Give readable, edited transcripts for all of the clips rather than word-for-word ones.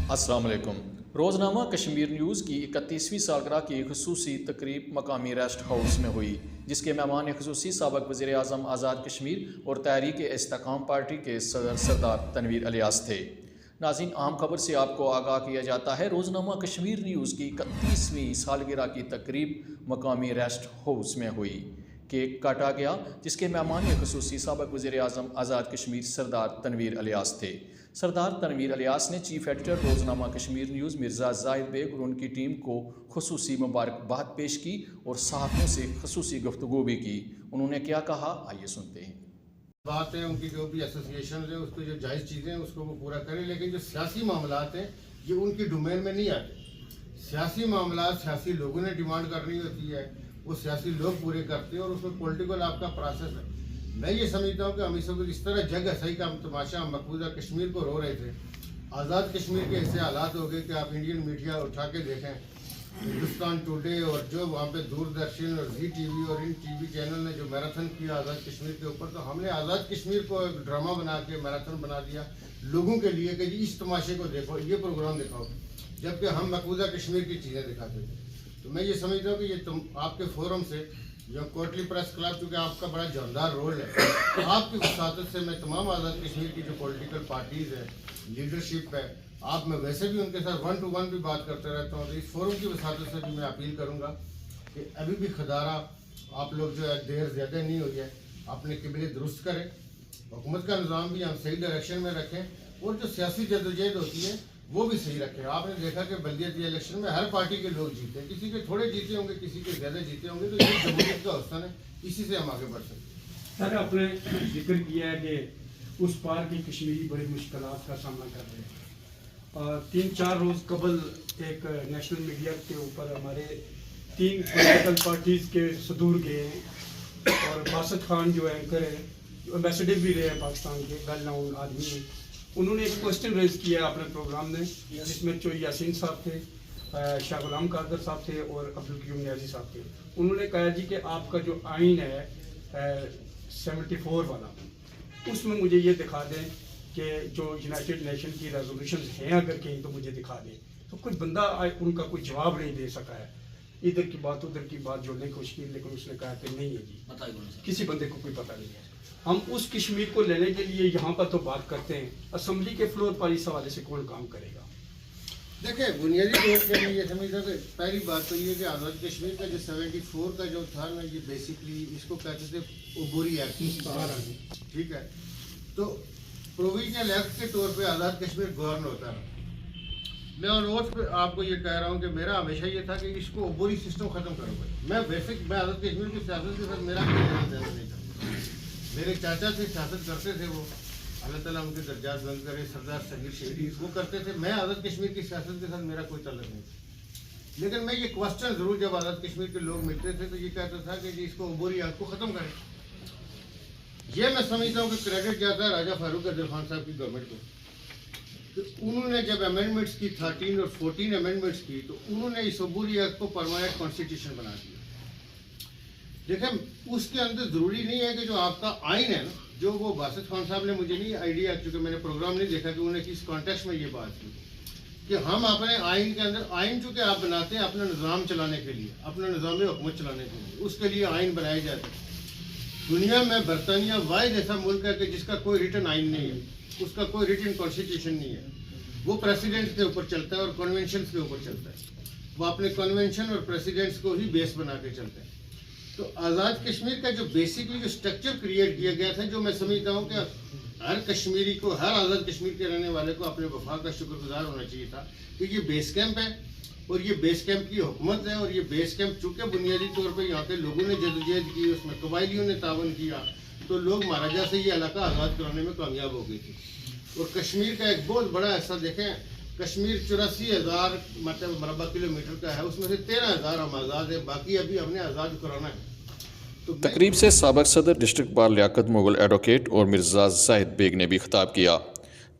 अस्सलाम वालेकुम। रोज़नामा कश्मीर न्यूज़ की 31वीं सालगिरह की खसूसी तकरीब मकामी रेस्ट हाउस में हुई, जिसके मेहमान खसूसी साबिक़ वज़ीर आज़म आज़ाद कश्मीर और तहरीक इस्तेकाम पार्टी के सदर सरदार तनवीर इलियास थे। नाज़रीन, अहम खबर से आपको आगाह किया जाता है। रोज़नामा कश्मीर न्यूज़ की 31वीं सालगिरह की तकरीब मकामी रेस्ट हाउस में हुई। केक काटा गया, जिसके मेहमान खसूसी साबिक़ वज़ीर आज़म आज़ाद कश्मीर सरदार तनवीर इलियास थे। सरदार तनवीर इलियास ने chief editor Roznama Kashmir news Mirza Zahid Baig और उनकी टीम को खुसूसी मुबारकबाद पेश की और सहाफ़ियों से खसूसी गुफ्तगू भी की। उन्होंने क्या कहा, आइए सुनते हैं। बात है उनकी, जो भी एसोसिएशन है उसको जो जायज़ चीज़ें हैं उसको वो पूरा करें, लेकिन जो सियासी मामलात हैं ये उनकी डोमेन में नहीं आते। सियासी मामलात सियासी लोगों ने डिमांड करनी होती है, वो सियासी लोग पूरे करते हैं और उसमें पॉलिटिकल आपका प्रोसेस है। मैं ये समझता हूँ कि हम इस वक्त इस तरह जग सही का तमाशा हम मकबूजा कश्मीर को रो रहे थे। आज़ाद कश्मीर के ऐसे हालात हो गए कि आप इंडियन मीडिया उठा के देखें, हिंदुस्तान टुडे और जो वहाँ पे दूरदर्शन और जी टीवी और इन टीवी चैनल ने जो मैराथन किया आज़ाद कश्मीर के ऊपर, तो हमने आज़ाद कश्मीर को एक ड्रामा बना के मैराथन बना दिया लोगों के लिए कि जी इस तमाशे को देखो, ये प्रोग्राम दिखाओ, जबकि हम मकबूजा कश्मीर की चीज़ें दिखाते थे। तो मैं ये समझता हूँ कि ये तुम आपके फोरम से जो कोटली प्रेस क्लब, चूँकि आपका बड़ा जानदार रोल है, आपकी वसादत से मैं तमाम आज़ाद कश्मीर की जो पॉलिटिकल पार्टीज़ है, लीडरशिप है, आप मैं वैसे भी उनके साथ 1 to 1 भी बात करते रहता हूँ, तो इस फोरम की वसादत से भी मैं अपील करूँगा कि अभी भी खदारा आप लोग जो है देर ज़्यादा नहीं हुई है, अपने किबले दुरुस्त करें, हुकूमत का निज़ाम भी हम सही डायरेक्शन में रखें और जो सियासी जद्दोजहद होती है वो भी सही रखें। आपने देखा कि बल्दियती इलेक्शन में हर पार्टी के लोग जीते हैं, किसी के थोड़े जीते होंगे, किसी के ज़्यादा जीते होंगे, तो ये जमहूरियत का हौसला है, इसी से हम आगे बढ़ सकते हैं। सर, आपने जिक्र किया है कि उस पार की कश्मीरी बड़ी मुश्किलात का सामना कर रहे हैं। 3-4 रोज़ कबल एक नेशनल मीडिया के ऊपर हमारे 3 पॉलिटिकल पार्टीज़ के सदूर गए हैं और बासत खान जो एंकर है, एम्बेसडर भी रहे हैं पाकिस्तान के, वेल नाउन आदमी हैं, उन्होंने एक क्वेश्चन रेज किया है अपने प्रोग्राम में, जिसमें चोई यासीन साहब थे, शाह गुलाम कादर साहब थे और अब्दुल कयूम नियाज़ी साहब थे। उन्होंने कहा जी कि आपका जो आइन है 74 वाला, उसमें मुझे ये दिखा दें कि जो यूनाइटेड नेशन की रेजोल्यूशन हैं अगर कहीं, तो मुझे दिखा दें। तो कुछ बंदा उनका कोई जवाब नहीं दे सका है, इधर की बात उधर की बात जोड़ने की कोशिश की, लेकिन उसने कहा कि नहीं है जी, किसी बंदे को कोई पता नहीं है। हम उस कश्मीर को लेने के लिए यहाँ पर तो बात करते हैं, असेंबली के फ्लोर पर इस हवाले से कौन काम करेगा? देखिए, बुनियादी तौर पर मैं ये समझता हूँ कि पहली बात तो ये कि आज़ाद कश्मीर का जो 74 का जो था ना, ये बेसिकली इसको कहते थे उबूरी एक्ट, ठीक है। तो प्रोविजनल एक्ट के तौर पे आज़ाद कश्मीर गवर्न होता है। मैं और रोज पे आपको ये कह रहा हूँ कि मेरा हमेशा ये था कि इसको उबूरी सिस्टम ख़त्म करो भाई। मैं आज़ाद कश्मीर की सियासत के साथ मेरा कोई लेना देना नहीं था। मेरे चाचा से सियासत करते थे, वो अल्लाह ताला उनके दर्जात बुलंद करे, सरदार सगीर शेरी, वो करते थे। मैं आज़ाद कश्मीर की सियासत के साथ मेरा कोई ताल्लुक नहीं था, लेकिन मैं ये क्वेश्चन ज़रूर जब आज़ाद कश्मीर के लोग मिलते थे तो ये कहता था कि जी इसको उबूरी एक्ट को ख़त्म करें। ये मैं समझता हूँ कि क्रेडिट जाता है राजा फारूक अब्दुल खान साहब की गवर्नमेंट को। तो उन्होंने जब अमेंडमेंट्स की 13 और 14 अमेंडमेंट्स की, तो उन्होंने इस उबूरी एक्ट को परमानेंट कॉन्स्टिट्यूशन बना दिया। देखें, उसके अंदर ज़रूरी नहीं है कि जो आपका आइन है ना, जो वो बासित खान साहब ने, मुझे नहीं आइडिया क्योंकि मैंने प्रोग्राम नहीं देखा कि उन्होंने किस कॉन्टेक्स्ट में ये बात की कि हम अपने आइन के अंदर, आइन चूँकि आप बनाते हैं अपना निज़ाम चलाने के लिए, अपना निज़ाम हुकूमत चलाने के लिए, उसके लिए आइन बनाए जाते हैं। दुनिया में बरतानिया वाहिद ऐसा मुल्क है कि जिसका कोई रिटन आइन नहीं है, उसका कोई रिटन कॉन्स्टिट्यूशन नहीं है। वो प्रेसिडेंट के ऊपर चलता है और कन्वेंशन के ऊपर चलता है। वो अपने कन्वेंशन और प्रेसिडेंट्स को ही बेस बना के चलते हैं। तो आज़ाद कश्मीर का जो बेसिकली जो स्ट्रक्चर क्रिएट किया गया था, जो मैं समझता हूँ कि हर कश्मीरी को, हर आज़ाद कश्मीर के रहने वाले को अपने वफा का शुक्रगुजार होना चाहिए था कि ये बेस कैंप है और ये बेस कैंप की हुकूमत है। और ये बेस कैंप चूँकि बुनियादी तौर पर यहाँ के लोगों ने जदोजहद की, उसमें कबायलियों ने तावन किया, तो लोग महाराजा से ये इलाका आज़ाद कराने में कामयाब हो गई थी। और कश्मीर का एक बहुत बड़ा हिस्सा देखें, कश्मीर 84,000 मतलब मरबा किलोमीटर का है, उसमें से 13,000 हम आज़ाद है, बाकी अभी हमने आज़ाद कराना है। तो तकरीब से साबिक़ सदर district bar Liaquat Mughal advocate और मिर्ज़ा ज़ाहिद बेग ने भी खिताब किया।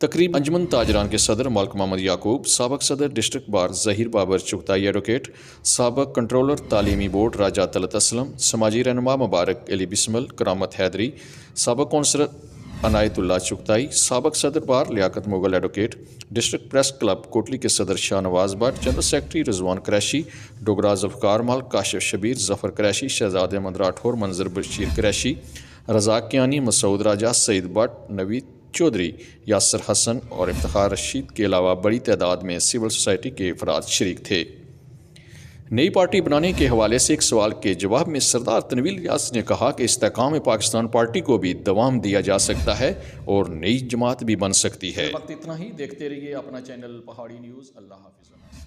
तकरीब अंजुमन ताजरान के सदर मलिक मोहम्मद याकूब, साबिक़ सदर district bar Zaheer Babar Chughtai advocate, साबिक़ कंट्रोलर तालीमी बोर्ड राजा तलत असलम, समाजी रहनुमा मुबारक अली बिस्मिल, करामत हैदरी, साबिक़ कौंसलर عنایت اللہ چغتائی، سابق صدر bar Liaqat Mughal advocate, district press club Kotli کے صدر شاہ نواز بٹ، جنرل سیکرٹری رضوان قریشی، ڈوگرا ذوالفقار مل، کاشف شبیر، ظفر قریشی، شہزاد احمد راٹھور، منظر بشیر قریشی، رزاق کیانی، مسعود راجہ، سعید بٹ، نوید چودھری، یاسر حسن اور افتخار رشید کے علاوہ بڑی تعداد میں سول سوسائٹی کے افراد شریک تھے۔ نئی پارٹی بنانے کے حوالے سے ایک سوال کے جواب میں سردار تنویر الیاس نے کہا کہ استحکام پاکستان پارٹی کو بھی دوام دیا جا سکتا ہے اور نئی جماعت بھی بن سکتی ہے۔ وقت اتنا ہی، دیکھتے رہیے اپنا چینل پہاڑی نیوز۔ اللہ حافظ۔